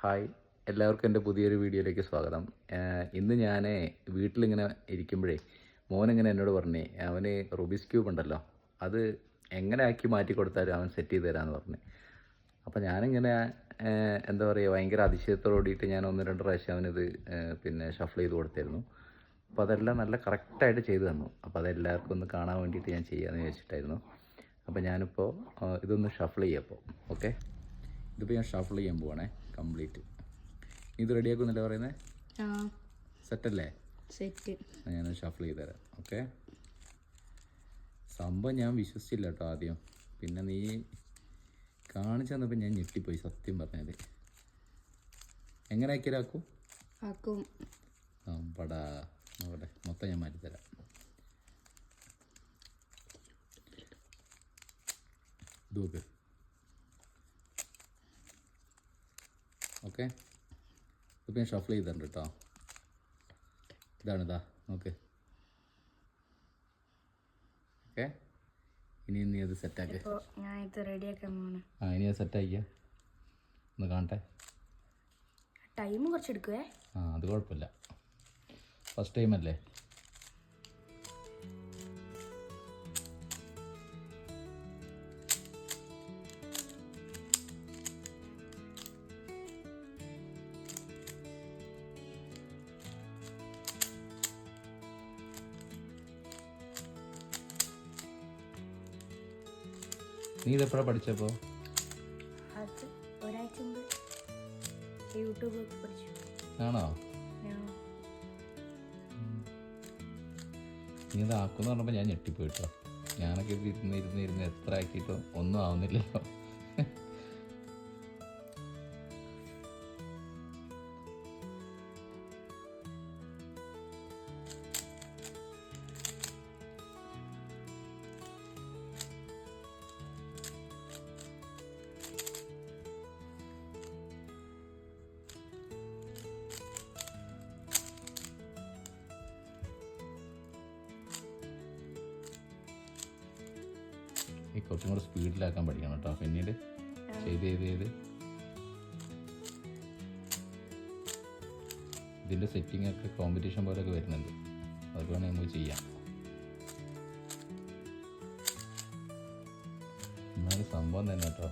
Hi, എല്ലാവർക്കും എൻ്റെ പുതിയൊരു വീഡിയോയിലേക്ക് സ്വാഗതം. ഇന്ന് ഞാൻ വീട്ടിലിങ്ങനെ ഇരിക്കുമ്പോഴേ മോനിങ്ങനെ എന്നോട് പറഞ്ഞേ അവന് റുബിക്സ് ക്യൂബ് ഉണ്ടല്ലോ, അത് എങ്ങനെ ആക്കി മാറ്റി കൊടുത്താലും അവൻ സെറ്റ് ചെയ്ത് തരാമെന്ന് പറഞ്ഞു. അപ്പോൾ ഞാനിങ്ങനെ എന്താ പറയുക, ഭയങ്കര അതിശയത്തോടുകൂടിയിട്ട് ഞാൻ 1-2 പ്രാവശ്യം അവനിത് ഷഫിൾ ചെയ്ത് കൊടുത്തായിരുന്നു. അപ്പോൾ അതെല്ലാം നല്ല കറക്റ്റായിട്ട് ചെയ്തു തന്നു. അപ്പോൾ അതെല്ലാവർക്കും ഒന്ന് കാണാൻ വേണ്ടിയിട്ട് ഞാൻ ചെയ്യാമെന്ന് വിചാരിച്ചിട്ടായിരുന്നു. അപ്പോൾ ഞാനിപ്പോൾ ഇതൊന്ന് ഷഫിൾ ചെയ്യാം. ഓക്കെ, ഇതിപ്പോൾ ഞാൻ ഷഫിൾ ചെയ്യാൻ പോവാണേ കംപ്ലീറ്റ്. ഇത് റെഡിയാക്കുന്നില്ല പറയുന്നത്? സെറ്റല്ലേ? സെറ്റ്. ഞാൻ ഷഫിൾ ചെയ്ത് തരാം. ഓക്കെ, സംഭവം ഞാൻ വിശ്വസിച്ചില്ല കേട്ടോ ആദ്യം. പിന്നെ നീ കാണിച്ചു തന്നപ്പോൾ ഞാൻ ഞെട്ടിപ്പോയി സത്യം പറഞ്ഞത്. എങ്ങനെ ആക്കിയാലാക്കും? ആക്കും. പടാ നോക്കട്ടെ, മൊത്തം ഞാൻ മാറ്റിത്തരാം. ഇതൊക്കെ ഓക്കെ, ഇതിപ്പോൾ ഞാൻ ഷഫിൾ ചെയ്തിട്ടുണ്ട് കേട്ടോ. ഇതാണിതാ, ഓക്കെ ഓക്കെ. ഇനി നീ അത് സെറ്റാക്കി. ഇനി അത് സെറ്റാക്കിയ ഒന്ന് കാണട്ടെ. ടൈം കുറച്ചെടുക്കുവേ. അത് കുഴപ്പമില്ല, ഫസ്റ്റ് ടൈം അല്ലേ. നീ ഇതെപ്പോഴാണ് പഠിച്ചപ്പോൾ? അത് ഒരാഴ്ച മുമ്പ് യൂട്യൂബ് പഠിച്ചു. ആണോ? നീ ഇത് ആക്കുമെന്ന് പറഞ്ഞപ്പോൾ ഞാൻ ഞെട്ടിപ്പോയിട്ടോ. ഞാനൊക്കെ ഇരുന്ന് എത്ര ആക്കിയിട്ടും ഒന്നും ആവുന്നില്ലല്ലോ. ഈ കുറച്ചും കൂടെ സ്പീഡിലാക്കാൻ പഠിക്കണം കേട്ടോ. പിന്നീട് ചെയ്ത് ഇതിൻ്റെ സെറ്റിംഗ് ഒക്കെ കോമ്പറ്റീഷൻ പോലെയൊക്കെ വരുന്നുണ്ട്. അതൊക്കെ വേണമെങ്കിൽ നമുക്ക് ചെയ്യാം. എന്നാലും സംഭവം തന്നെ കേട്ടോ.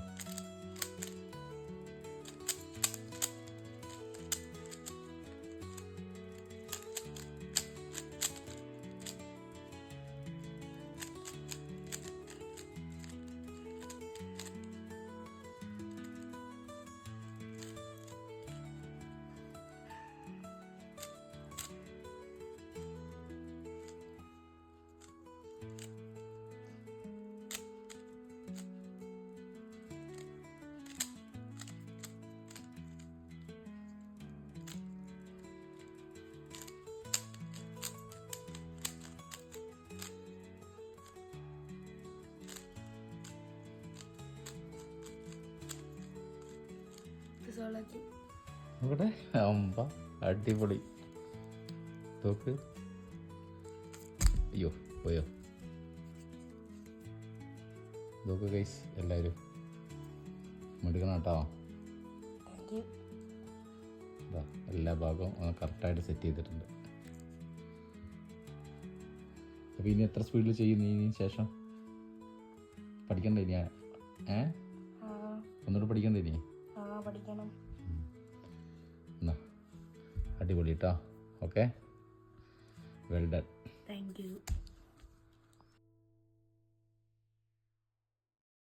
നോക്കട്ടെ, അടിപൊളി. തോക്ക് അയ്യോ പോയോ? നോക്ക് ഗൈസ്, എല്ലാവരും മെടുക്കണം കേട്ടോ. എല്ലാ ഭാഗവും കറക്റ്റായിട്ട് സെറ്റ് ചെയ്തിട്ടുണ്ട്. അപ്പോൾ ഇനി എത്ര സ്പീഡിൽ ചെയ്യും നീ ശേഷം? പഠിക്കണ്ടേ ഇനി? ഒന്നുകൂടെ പഠിക്കണ്ടേ ഇനി? പഠിക്കണം. എന്നാ അടിപൊളി കേട്ടോ. Okay, well done. Thank you.